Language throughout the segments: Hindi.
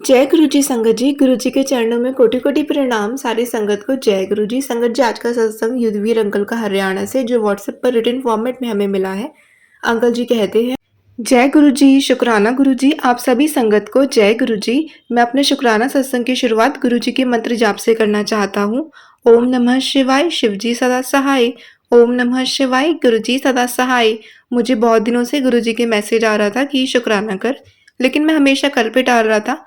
जय गुरु जी संगत जी, गुरु जी के चरणों में कोटि-कोटि प्रणाम। सारी संगत को जय गुरु जी। संगत जी, आज का सत्संग युद्धवीर अंकल का हरियाणा से जो व्हाट्सएप पर रिटन फॉर्मेट में हमें मिला है। अंकल जी कहते हैं, जय गुरु जी, शुक्राना गुरु जी, आप सभी संगत को जय गुरु जी। मैं अपने शुक्राना सत्संग की शुरुआत गुरु जी के मंत्र जाप से करना चाहता हूँ। ओम नमः शिवाय, शिव जी सदा सहाय। ओम नमः शिवाय, गुरु जी सदा सहाय। मुझे बहुत दिनों से गुरु जी के मैसेज आ रहा था कि शुक्राना कर, लेकिन मैं हमेशा कल पे टाल रहा था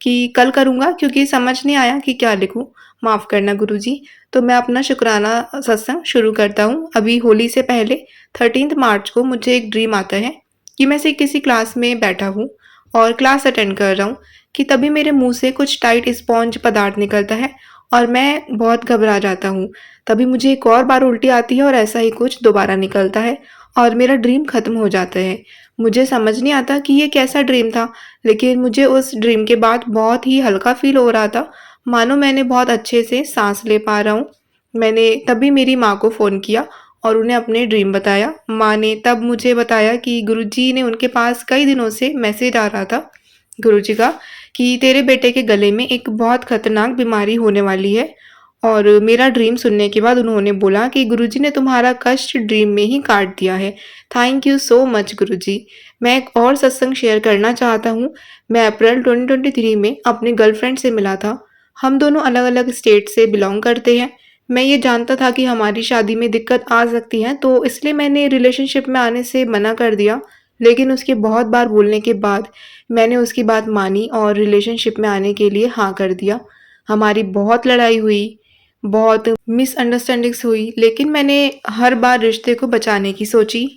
कि कल करूँगा, क्योंकि समझ नहीं आया कि क्या लिखूँ, माफ़ करना गुरुजी। तो मैं अपना शुक्राना सत्संग शुरू करता हूँ। अभी होली से पहले 13 मार्च को मुझे एक ड्रीम आता है कि मैं से किसी क्लास में बैठा हूँ और क्लास अटेंड कर रहा हूँ कि तभी मेरे मुँह से कुछ टाइट स्पॉन्ज पदार्थ निकलता है और मैं बहुत घबरा जाता हूँ। तभी मुझे एक और बार उल्टी आती है और ऐसा ही कुछ दोबारा निकलता है और मेरा ड्रीम खत्म हो जाता है। मुझे समझ नहीं आता कि ये कैसा ड्रीम था, लेकिन मुझे उस ड्रीम के बाद बहुत ही हल्का फ़ील हो रहा था, मानो मैंने बहुत अच्छे से साँस ले पा रहा हूँ। मैंने तभी मेरी माँ को फ़ोन किया और उन्हें अपने ड्रीम बताया। माँ ने तब मुझे बताया कि गुरुजी ने उनके पास कई दिनों से मैसेज आ रहा था गुरुजी का कि तेरे बेटे के गले में एक बहुत खतरनाक बीमारी होने वाली है। और मेरा ड्रीम सुनने के बाद उन्होंने बोला कि गुरुजी ने तुम्हारा कष्ट ड्रीम में ही काट दिया है। थैंक यू सो मच गुरुजी। मैं एक और सत्संग शेयर करना चाहता हूँ। मैं अप्रैल 2023 में अपने गर्लफ्रेंड से मिला था। हम दोनों अलग-अलग स्टेट से बिलॉन्ग करते हैं। मैं ये जानता था कि हमारी शादी में दिक्कत आ सकती है, तो इसलिए मैंने रिलेशनशिप में आने से मना कर दिया। लेकिन उसके बहुत बार बोलने के बाद मैंने उसकी बात मानी और रिलेशनशिप में आने के लिए हाँ कर दिया। हमारी बहुत लड़ाई हुई, बहुत मिसअंडरस्टैंडिंग्स हुई, लेकिन मैंने हर बार रिश्ते को बचाने की सोची।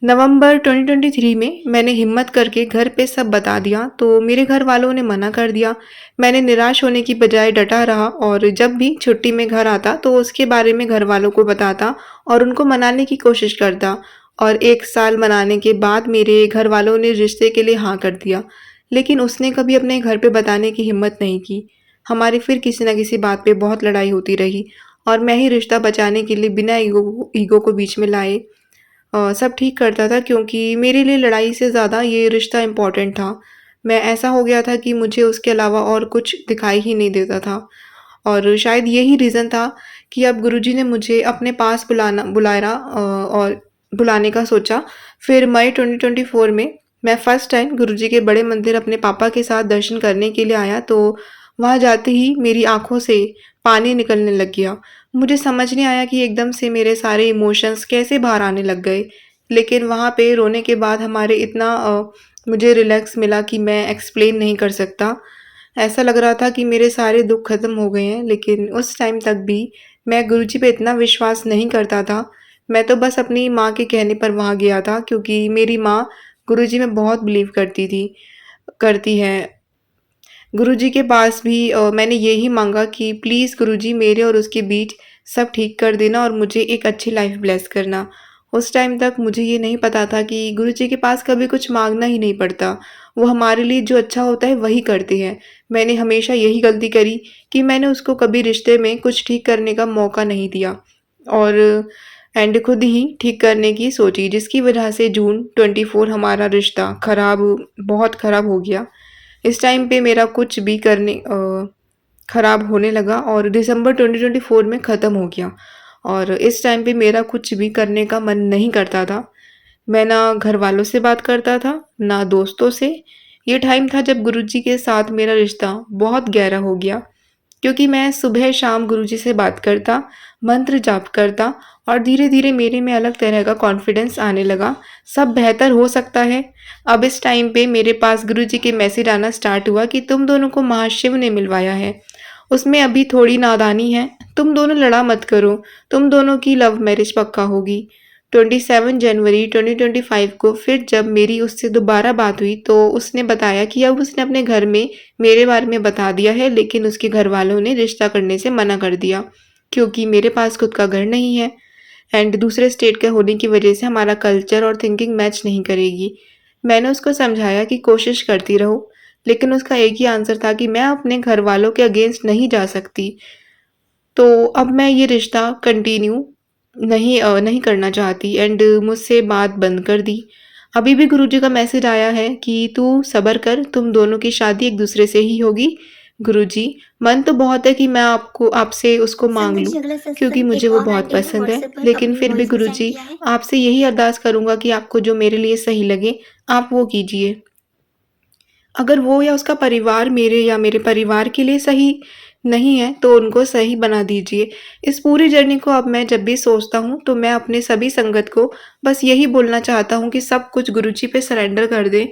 नवंबर 2023 में मैंने हिम्मत करके घर पे सब बता दिया, तो मेरे घर वालों ने मना कर दिया। मैंने निराश होने की बजाय डटा रहा और जब भी छुट्टी में घर आता तो उसके बारे में घर वालों को बताता और उनको मनाने की कोशिश करता। और 1 साल मनाने के बाद मेरे घर वालों ने रिश्ते के लिए हाँ कर दिया, लेकिन उसने कभी अपने घर पे बताने की हिम्मत नहीं की। हमारी फिर किसी न किसी बात पे बहुत लड़ाई होती रही और मैं ही रिश्ता बचाने के लिए बिना ईगो को बीच में लाए सब ठीक करता था, क्योंकि मेरे लिए लड़ाई से ज़्यादा ये रिश्ता इम्पोर्टेंट था। मैं ऐसा हो गया था कि मुझे उसके अलावा और कुछ दिखाई ही नहीं देता था और शायद यही रीज़न था कि अब गुरुजी ने मुझे अपने पास और बुलाने का सोचा। फिर मई 2024 में मैं फर्स्ट टाइम गुरुजी के बड़े मंदिर अपने पापा के साथ दर्शन करने के लिए आया, तो वहाँ जाते ही मेरी आँखों से पानी निकलने लग गया। मुझे समझ नहीं आया कि एकदम से मेरे सारे इमोशंस कैसे बाहर आने लग गए। लेकिन वहाँ पे रोने के बाद हमारे इतना मुझे रिलैक्स मिला कि मैं एक्सप्लेन नहीं कर सकता। ऐसा लग रहा था कि मेरे सारे दुःख ख़त्म हो गए हैं, लेकिन उस टाइम तक भी मैं गुरुजी पे इतना विश्वास नहीं करता था। मैं तो बस अपनी माँ के कहने पर वहाँ गया था, क्योंकि मेरी माँ गुरुजी में बहुत बिलीव करती है। गुरुजी के पास भी मैंने यही माँगा कि प्लीज़ गुरुजी मेरे और उसके बीच सब ठीक कर देना और मुझे एक अच्छी लाइफ़ ब्लेस करना। उस टाइम तक मुझे ये नहीं पता था कि गुरुजी के पास कभी कुछ माँगना ही नहीं पड़ता। वो हमारे लिए जो अच्छा होता है वही करते हैं। मैंने हमेशा यही गलती करी कि मैंने उसको कभी रिश्ते में कुछ ठीक करने का मौका नहीं दिया और खुद ही ठीक करने की सोची, जिसकी वजह से जून 24 हमारा रिश्ता बहुत ख़राब हो गया। इस टाइम पे मेरा कुछ भी खराब होने लगा और दिसंबर 2024 में ख़त्म हो गया और इस टाइम पे मेरा कुछ भी करने का मन नहीं करता था। मैं ना घरवालों से बात करता था, ना दोस्तों से। ये टाइम था जब गुरुजी के साथ मेरा रिश्ता बहुत गहरा हो गया, क्योंकि मैं सुबह-शाम गुरुजी से बात करता, मंत्र जाप करता और धीरे-धीरे मेरे में अलग तरह का कॉन्फिडेंस आने लगा। सब बेहतर हो सकता है। अब इस टाइम पे मेरे पास गुरुजी के मैसेज आना स्टार्ट हुआ कि तुम दोनों को महाशिव ने मिलवाया है। उसमें अभी थोड़ी नादानी है, तुम दोनों लड़ा मत करो, तुम दोनों की लव मैरिज पक्का होगी। 27 जनवरी 2025 को फिर जब मेरी उससे दोबारा बात हुई, तो उसने बताया कि अब उसने अपने घर में मेरे बारे में बता दिया है, लेकिन उसके घर वालों ने रिश्ता करने से मना कर दिया, क्योंकि मेरे पास खुद का घर नहीं है एंड दूसरे स्टेट के होने की वजह से हमारा कल्चर और थिंकिंग मैच नहीं करेगी। मैंने उसको समझाया कि कोशिश करती रहो, लेकिन उसका एक ही आंसर था कि मैं अपने घर वालों के अगेंस्ट नहीं जा सकती। तो अब मैं ये रिश्ता कंटिन्यू नहीं करना चाहती एंड मुझसे बात बंद कर दी। अभी भी गुरुजी का मैसेज आया है कि तू सब्र कर, तुम दोनों की शादी एक दूसरे से ही होगी। गुरुजी, मन तो बहुत है कि मैं आपको आपसे उसको माँग संगत लूँ, जी अगला क्योंकि सत्संग मुझे एक वो और बहुत आंटी ने पसंद है। व्हाट्सएप पर लेकिन अपनी फिर भी वॉइस में सेंड गुरुजी, किया है। आपसे यही अरदास करूँगा कि आपको जो मेरे लिए सही लगे, आप वो कीजिए। अगर वो या उसका परिवार मेरे या मेरे परिवार के लिए सही नहीं है, तो उनको सही बना दीजिए। इस पूरी जर्नी को अब मैं जब भी सोचता हूँ, तो मैं अपने सभी संगत को बस यही बोलना चाहता हूँ कि सब कुछ गुरुजी पे सरेंडर कर दें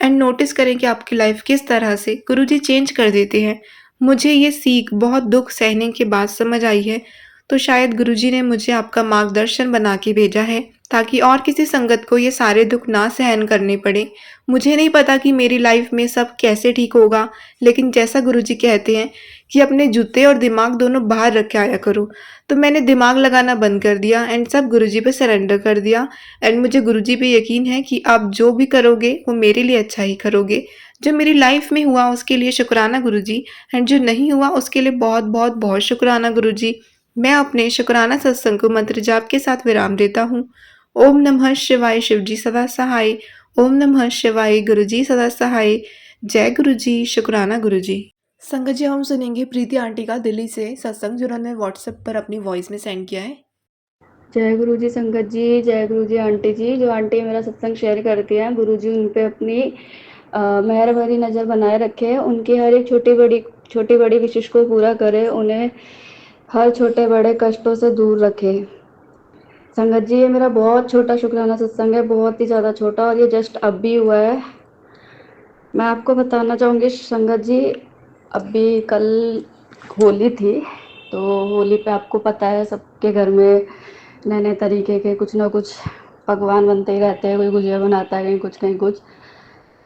एंड नोटिस करें कि आपकी लाइफ किस तरह से गुरुजी चेंज कर देते हैं। मुझे ये सीख बहुत दुःख सहने के बाद समझ आई है, तो शायद गुरुजी ने मुझे आपका मार्गदर्शन बना के भेजा है, ताकि और किसी संगत को ये सारे दुःख ना सहन करने पड़े। मुझे नहीं पता कि मेरी लाइफ में सब कैसे ठीक होगा, लेकिन जैसा गुरुजी कहते हैं कि अपने जूते और दिमाग दोनों बाहर रख के आया करो, तो मैंने दिमाग लगाना बंद कर दिया एंड सब गुरुजी पे सरेंडर कर दिया। एंड मुझे गुरुजी पे यकीन है कि आप जो भी करोगे वो मेरे लिए अच्छा ही करोगे। जो मेरी लाइफ में हुआ उसके लिए शुक्राना गुरुजी, एंड जो नहीं हुआ उसके लिए बहुत बहुत बहुत शुक्राना गुरुजी। मैं अपने शुक्राना सत्संग को मंत्र जाप के साथ विराम देता हूँ। ओम नमः शिवाय, शिवजी सदा सहाय। ओम नमः शिवाय, गुरुजी सदा सहाय। जय गुरुजी, शुक्राना गुरुजी। संगत जी, हम सुनेंगे प्रीति आंटी का दिल्ली से सत्संग, जो उन्होंने व्हाट्सएप पर अपनी वॉइस में सेंड किया है। जय गुरु जी संगत जी, जय गुरु जी आंटी जी। जो आंटी मेरा सत्संग शेयर करती हैं, गुरु जी उन पे अपनी मेहर भरी नज़र बनाए रखे। उनकी हर एक छोटी बड़ी विशेष को पूरा करे, उन्हें हर छोटे बड़े कष्टों से दूर रखे। संगत जी, ये मेरा बहुत छोटा शुक्राना सत्संग है, बहुत ही ज़्यादा छोटा, और ये जस्ट अब भी हुआ है। मैं आपको बताना चाहूँगी संगत जी, अभी कल होली थी, तो होली पे आपको पता है सबके घर में नए नए तरीके के कुछ ना कुछ पकवान बनते ही रहते हैं। कोई गुजिया बनाता है, कहीं कुछ।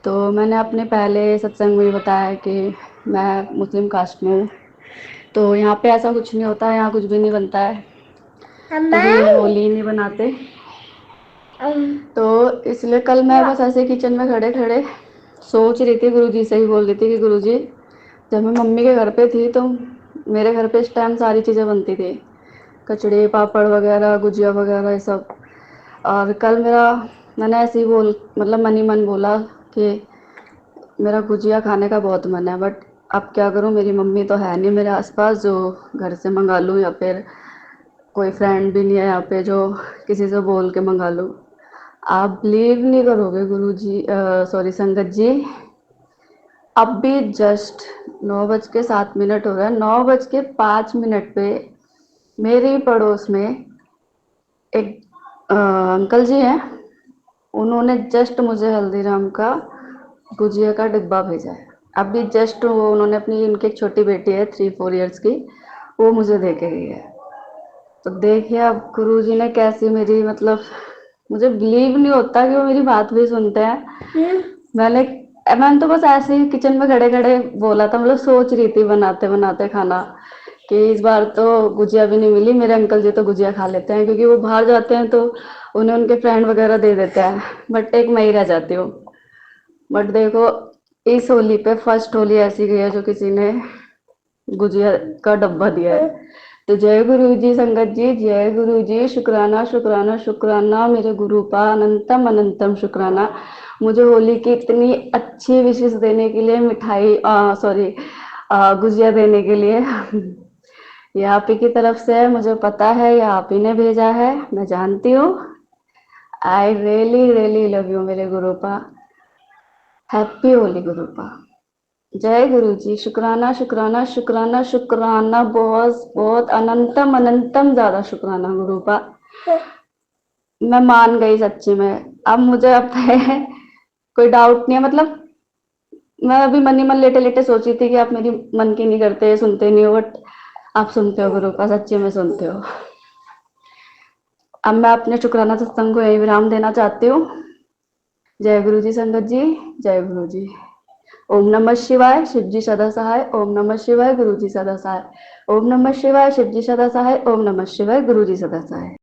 तो मैंने अपने पहले सत्संग में बताया कि मैं मुस्लिम कास्ट में हूँ, तो यहाँ पे ऐसा कुछ नहीं होता है, यहाँ कुछ भी नहीं बनता है, कभी होली नहीं बनाते। तो इसलिए कल मैं बस ऐसे किचन में खड़े खड़े सोच रही थी, गुरुजी से ही बोल रही थी कि गुरुजी, जब मैं मम्मी के घर पे थी तो मेरे घर पे इस टाइम सारी चीज़ें बनती थी, कचड़े पापड़ वगैरह गुजिया वगैरह ये सब। और कल मैंने ऐसे ही मतलब मन ही मन बोला कि मेरा गुजिया खाने का बहुत मन है, बट अब क्या करूं, मेरी मम्मी तो है नहीं मेरे आसपास जो घर से मंगा लूं, या फिर कोई फ्रेंड भी नहीं है यहाँ पे जो किसी से बोल के मंगा लूं। आप बिलीव नहीं करोगे गुरुजी, सॉरी संगत जी, अब भी जस्ट 9:07 हो रहा है, 9:05 पे मेरे पड़ोस में एक अंकल जी हैं, उन्होंने जस्ट मुझे हल्दीराम का गुजिया का डिब्बा भेजा है। अभी जस्ट वो उन्होंने उनकी एक छोटी बेटी है 3-4 इयर्स की, वो मुझे दे के गई है। तो देखिए अब गुरुजी ने कैसी मेरी, मतलब मुझे बिलीव नहीं होता कि वो मेरी बात भी सुनते हैं। मैंने मैंने तो बस ऐसे ही किचन में खड़े खड़े बोला था, मतलब सोच रही थी बनाते बनाते खाना, कि इस बार तो गुजिया भी नहीं मिली। मेरे अंकल जी तो गुजिया खा लेते हैं, क्योंकि वो बाहर जाते हैं तो उन्हें उनके फ्रेंड वगैरह दे देते हैं, बट एक मैं ही रह जाती हूँ। बट देखो, इस होली पे फर्स्ट होली ऐसी गई है जो किसी ने गुजिया का डब्बा दिया है। तो जय गुरु जी संगत जी, जय गुरु जी, शुक्राना शुक्राना शुक्राना मेरे गुरु पा, अनंतम अनंतम शुक्राना मुझे होली की इतनी अच्छी विशेष देने के लिए, मिठाई सॉरी गुजिया देने के लिए। ये आप ही की तरफ से है, मुझे पता है, ये आप ही ने भेजा है, मैं जानती हूँ। I really really love you मेरे गुरुपा। हैप्पी होली गुरुपा। जय गुरु जी, शुक्राना शुक्राना शुक्राना शुक्राना, बहुत बहुत अनंतम अनंतम ज्यादा शुक्राना गुरुपा। मैं मान गई सच्ची में, अब मुझे अब है कोई डाउट नहीं है। मतलब मैं अभी मन ही मन लेटे लेटे सोच रही थी कि आप मेरी मन की नहीं करते, सुनते नहीं हो, बट आप सुनते हो गुरुपा, सच्ची में सुनते हो। अब मैं अपने शुक्राना सत्संग को यही विराम देना चाहती हूँ। जय गुरु जी संगत जी, जय गुरु जी। ओम नमः शिवाय, शिव जी सदा सहाय। ओम नमः शिवाय, गुरु जी सदा सहाय। ओम नमः शिवाय, शिव जी सदा सहाय। ओम नमः शिवाय, गुरु जी सदा सहाय।